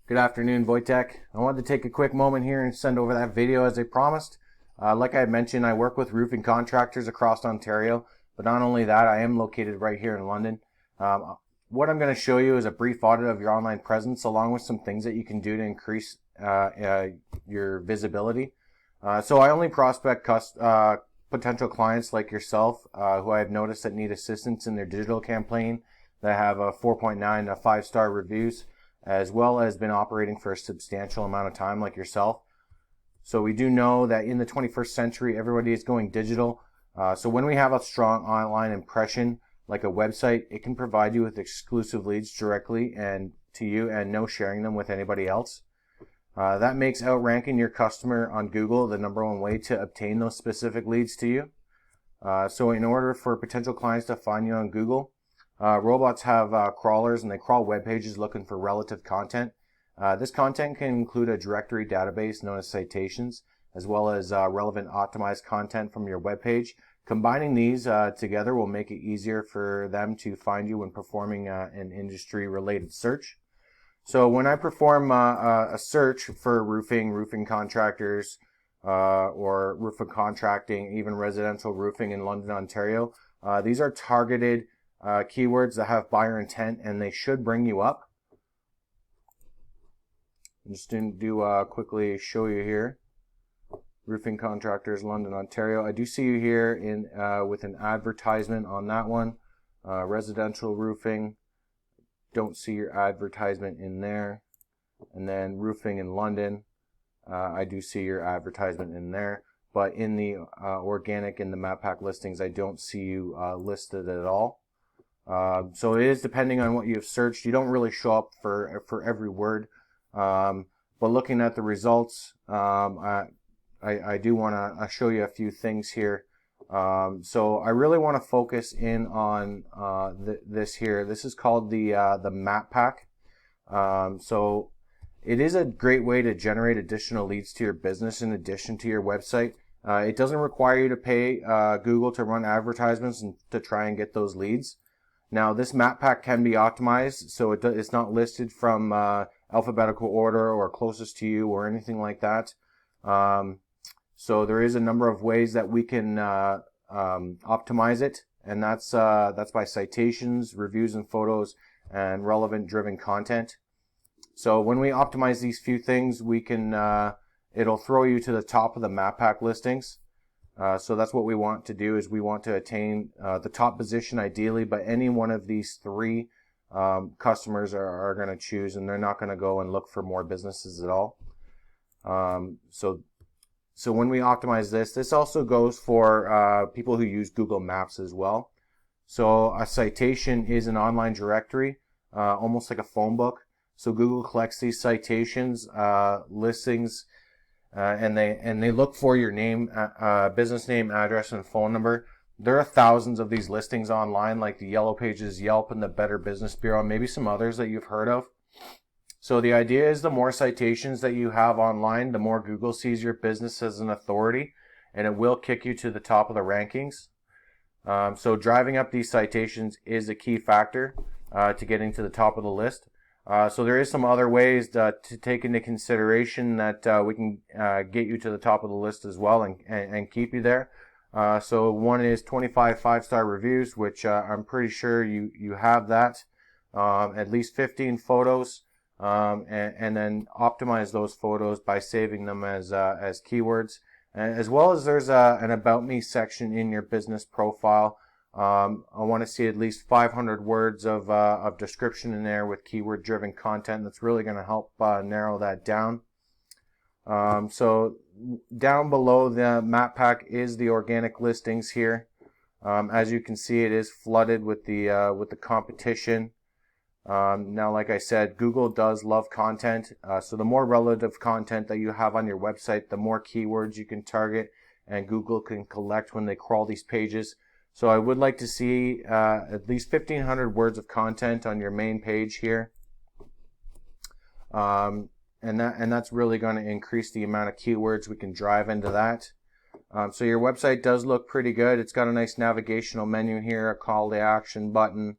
Good afternoon, Voytek. I wanted to take a quick moment here and send over that video as I promised. Like I had mentioned, I work with roofing contractors across Ontario, but not only that, I am located right here in London. What I'm going to show you is a brief audit of your online presence, along with some things that you can do to increase your visibility. So I only prospect potential clients like yourself who I have noticed that need assistance in their digital campaign, that have a 4.9 to 5-star reviews, as well as been operating for a substantial amount of time like yourself. So we do know that in the 21st century, everybody is going digital. So when we have a strong online impression, like a website, it can provide you with exclusive leads directly and to you, and no sharing them with anybody else. That makes outranking your customer on Google the #1 way to obtain those specific leads to you. So in order for potential clients to find you on Google, robots have crawlers, and they crawl web pages looking for relative content. This content can include a directory database known as citations, as well as relevant optimized content from your web page. Combining these together will make it easier for them to find you when performing an industry-related search. So when I perform a search for roofing contractors, or roofing contracting, even residential roofing in London, Ontario, these are targeted keywords that have buyer intent, and they should bring you up. I'm just going to quickly show you here. Roofing contractors, London, Ontario. I do see you here in with an advertisement on that one. Residential roofing. Don't see your advertisement in there. And then roofing in London. I do see your advertisement in there. But in the organic and the map pack listings, I don't see you listed at all. So it is depending on what you've searched. You don't really show up for every word, but looking at the results, I do want to show you a few things here. So I really want to focus in on this here. This is called the map pack. So it is a great way to generate additional leads to your business in addition to your website. It doesn't require you to pay Google to run advertisements and to try and get those leads. Now, this map pack can be optimized, so it's not listed from alphabetical order or closest to you or anything like that. So there is a number of ways that we can optimize it, and that's by citations, reviews and photos, and relevant driven content. So when we optimize these few things, we can it'll throw you to the top of the map pack listings. So that's what we want to do, is we want to attain the top position ideally, but any one of these three customers are going to choose, and they're not going to go and look for more businesses at all. So when we optimize this also goes for people who use Google Maps as well. So a citation is an online directory, almost like a phone book. So Google collects these citations, listings, and they look for your name, business name, address, and phone number. There are thousands of these listings online, like the Yellow Pages, Yelp, and the Better Business Bureau, maybe some others that you've heard of. So the idea is the more citations that you have online, the more Google sees your business as an authority, and it will kick you to the top of the rankings. So driving up these citations is a key factor to getting to the top of the list. So there is some other ways to take into consideration that we can get you to the top of the list as well, and keep you there. So one is 25 5-star reviews, which I'm pretty sure you have that. At least 15 photos, and then optimize those photos by saving them as keywords. As well as there's an About Me section in your business profile. I want to see at least 500 words of description in there with keyword driven content. That's really going to help narrow that down. So down below the map pack is the organic listings here. As you can see, it is flooded with the competition. Now, like I said, Google does love content. So the more relative content that you have on your website, the more keywords you can target, and Google can collect when they crawl these pages. So I would like to see at least 1,500 words of content on your main page here. And that's really going to increase the amount of keywords we can drive into that. So your website does look pretty good. It's got a nice navigational menu here, a call to action button,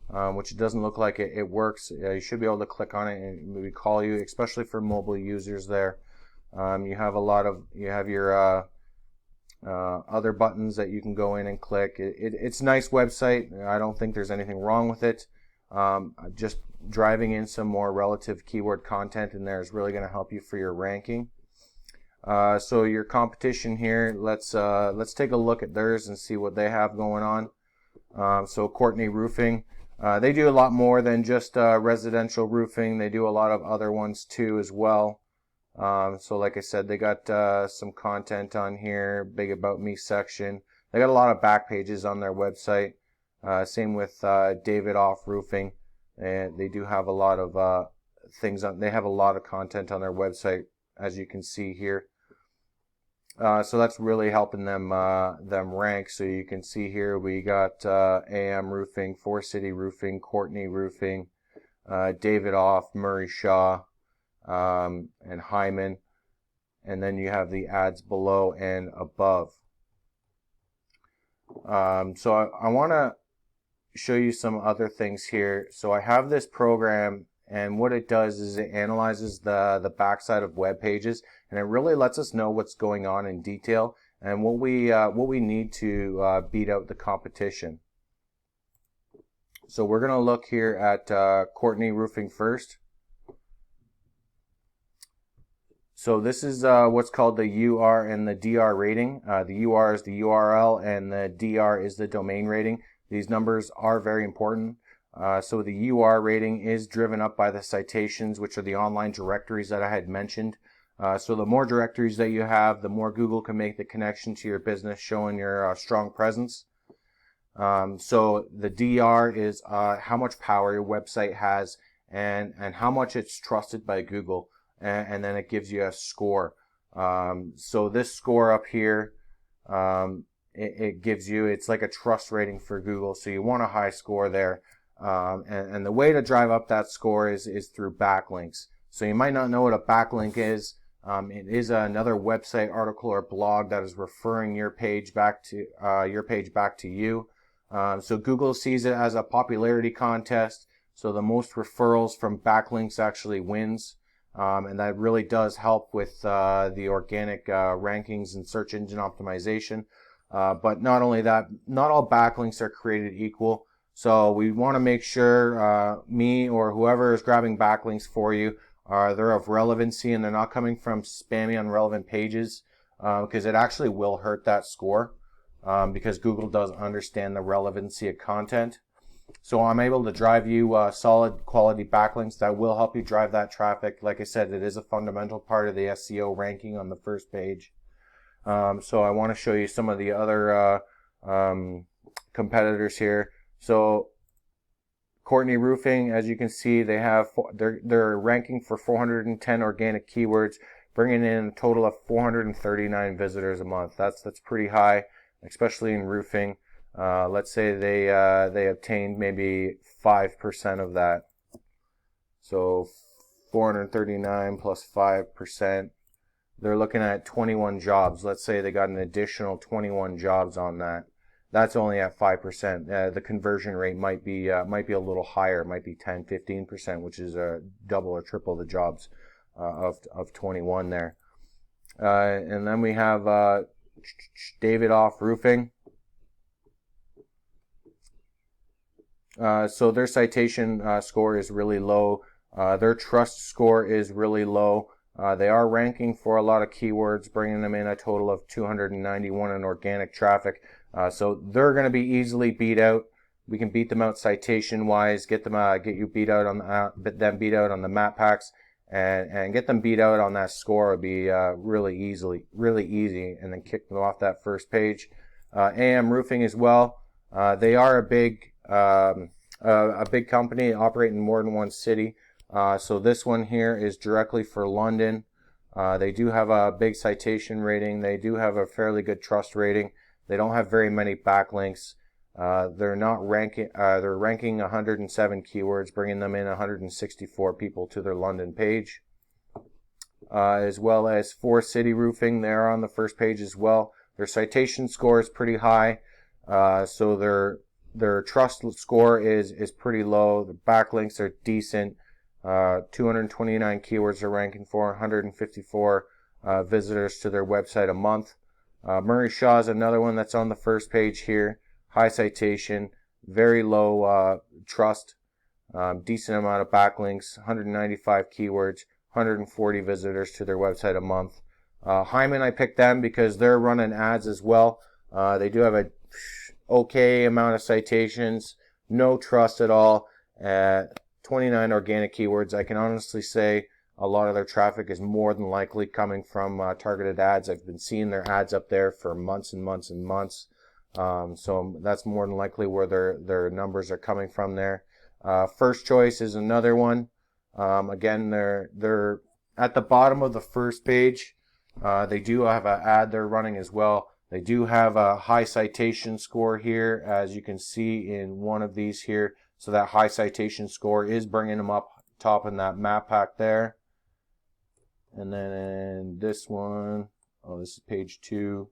which it doesn't look like it works. You should be able to click on it and maybe call you, especially for mobile users there. You have your other buttons that you can go in and click. It's a nice website. I don't think there's anything wrong with it. Just driving in some more relative keyword content in there is really going to help you for your ranking. So your competition here, let's take a look at theirs and see what they have going on. So Courtney Roofing, they do a lot more than just residential roofing. They do a lot of other ones too as well. So like I said, they got some content on here, big about me section. They got a lot of back pages on their website. Same with David Off Roofing. And they do have a lot of things on. They have a lot of content on their website, as you can see here. So that's really helping them rank. So you can see here we got AM Roofing, Four City Roofing, Courtney Roofing, David Off, Murray Shaw, and Hyman, and then you have the ads below and above. So I want to show you some other things here. So I have this program, and what it does is it analyzes the backside of web pages, and it really lets us know what's going on in detail and what we need to beat out the competition. So we're going to look here at Courtney Roofing first. So this is what's called the UR and the DR rating. The UR is the URL and the DR is the domain rating. These numbers are very important. So the UR rating is driven up by the citations, which are the online directories that I had mentioned. So the more directories that you have, the more Google can make the connection to your business, showing your strong presence. So the DR is how much power your website has and how much it's trusted by Google. And then it gives you a score. So this score up here, it gives you, it's like a trust rating for Google. So you want a high score there. And the way to drive up that score is through backlinks. So you might not know what a backlink is. It is another website article or blog that is referring your page back to you. So Google sees it as a popularity contest. So the most referrals from backlinks actually wins. And that really does help with the organic rankings and search engine optimization. But not only that, not all backlinks are created equal. So we want to make sure me or whoever is grabbing backlinks for you, they're of relevancy and they're not coming from spammy, unrelevant pages, because it actually will hurt that score, because Google does understand the relevancy of content. So I'm able to drive you solid quality backlinks that will help you drive that traffic. Like I said, it is a fundamental part of the SEO ranking on the first page. So I want to show you some of the other competitors here. So Courtney Roofing, as you can see, they're ranking for 410 organic keywords, bringing in a total of 439 visitors a month. That's pretty high, especially in roofing. Let's say they obtained maybe 5% of that. So 439 plus 5%. They're looking at 21 jobs. Let's say they got an additional 21 jobs on that. That's only at 5%. The conversion rate might be a little higher. It might be 10, 15%, which is double or triple the jobs of 21 there. And then we have David Off Roofing. So their citation score is really low. Their trust score is really low. They are ranking for a lot of keywords, bringing them in a total of 291 in organic traffic. So they're going to be easily beat out. We can beat them out citation-wise, get you beat out on the map packs, and get them beat out on that score would be really easy, and then kick them off that first page. AM Roofing as well. They are a big company, operate in more than one city. So this one here is directly for London. They do have a big citation rating. They do have a fairly good trust rating. They don't have very many backlinks. They're ranking 107 keywords, bringing them in 164 people to their London page. As well as Four City Roofing, they're on the first page as well. Their citation score is pretty high. So their trust score is pretty low. The backlinks are decent. 229 keywords they're ranking for, 154 visitors to their website a month. Murray Shaw is another one that's on the first page here. High citation, very low trust, decent amount of backlinks, 195 keywords, 140 visitors to their website a month. Hyman, I picked them because they're running ads as well. They do have a okay amount of citations, no trust at all. 29 organic keywords. I can honestly say a lot of their traffic is more than likely coming from targeted ads. I've been seeing their ads up there for months and months and months. So that's more than likely where their numbers are coming from there. First Choice is another one. Again, they're at the bottom of the first page. They do have an ad they're running as well. They do have a high citation score here, as you can see in one of these here. So that high citation score is bringing them up top in that map pack there. And then in this one, this is page 2.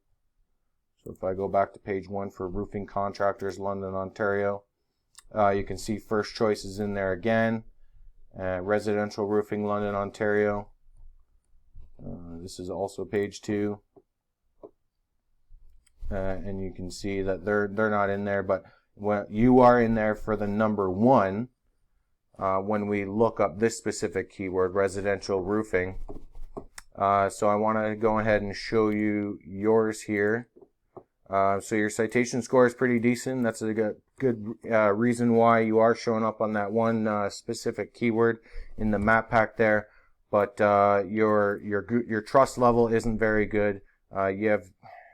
So if I go back to page 1 for roofing contractors, London, Ontario, you can see First Choice is in there again. Residential roofing, London, Ontario. This is also page 2. And you can see that they're not in there, but when you are in there for the number 1, when we look up this specific keyword, residential roofing. So I want to go ahead and show you yours here. So your citation score is pretty decent. That's a good reason why you are showing up on that one specific keyword in the map pack there. But your trust level isn't very good. You have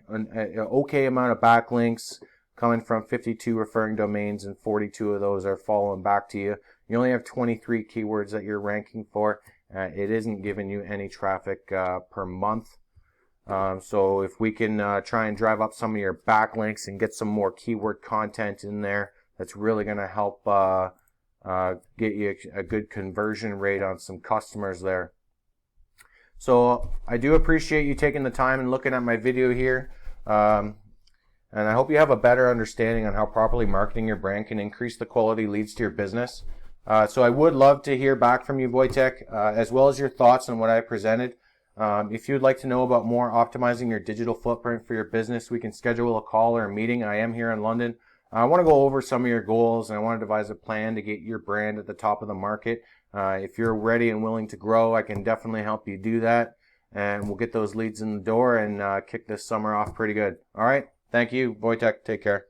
an okay amount of backlinks coming from 52 referring domains, and 42 of those are following back to you. You only have 23 keywords that you're ranking for. It isn't giving you any traffic per month. So if we can try and drive up some of your backlinks and get some more keyword content in there, that's really going to help get you a good conversion rate on some customers there. So I do appreciate you taking the time and looking at my video here. And I hope you have a better understanding on how properly marketing your brand can increase the quality leads to your business. So I would love to hear back from you, Voytek, as well as your thoughts on what I presented. If you'd like to know about more optimizing your digital footprint for your business, we can schedule a call or a meeting. I am here in London. I want to go over some of your goals, and I want to devise a plan to get your brand at the top of the market. If you're ready and willing to grow, I can definitely help you do that. And we'll get those leads in the door and kick this summer off pretty good. All right. Thank you, Voytek. Take care.